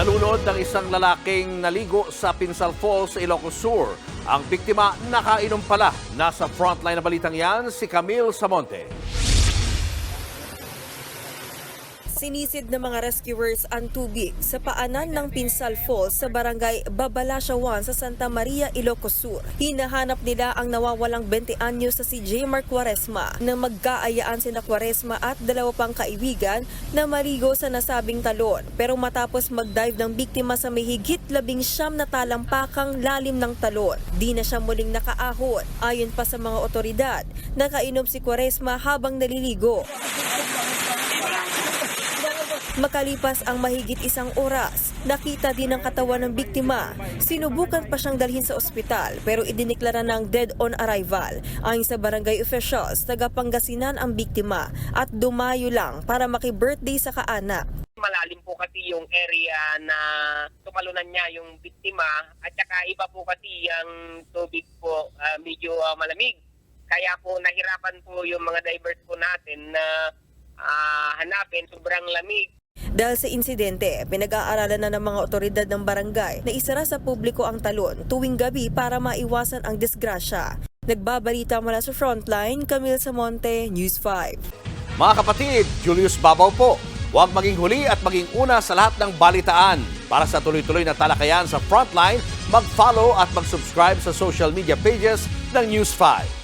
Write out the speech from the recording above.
Nalunod ng isang lalaking naligo sa Pinsal Falls sa Ilocos Sur. Ang biktima nakainom pala. Nasa frontline na balitang yan si Camille Samonte. Sinisid ng mga rescuers ang tubig sa paanan ng Pinsal Falls sa barangay Babalasyawan sa Santa Maria, Ilocos Sur. Hinahanap nila ang nawawalang 20 anyos sa si Jmar Quaresma na magkaayaan sina Quaresma at dalawa pang kaibigan na maligo sa nasabing talon. Pero matapos mag-dive ng biktima sa may higit 19 na talampakang lalim ng talon, di na siya muling nakaahon. Ayon pa sa mga otoridad, nakainom si Quaresma habang naliligo. Makalipas ang mahigit isang oras, nakita din ang katawan ng biktima. Sinubukan pa siyang dalhin sa ospital pero idineklara ng dead on arrival. Ayon sa barangay officials, taga Pangasinan ang biktima at dumayo lang para maki-birthday sa kaanak. Malalim po kasi yung area na tumalunan niya yung biktima at saka iba po kasi yung tubig po medyo malamig. Kaya po nahirapan po yung mga divers po natin na hanapin, sobrang lamig. Dahil sa insidente, pinag-aaralan na ng mga otoridad ng barangay na isara sa publiko ang talon tuwing gabi para maiwasan ang disgrasya. Nagbabalita mula sa Frontline, Camille Samonte, News 5. Mga kapatid, Julius Babaw po. Huwag maging huli at maging una sa lahat ng balitaan. Para sa tuloy-tuloy na talakayan sa Frontline, mag-follow at mag-subscribe sa social media pages ng News 5.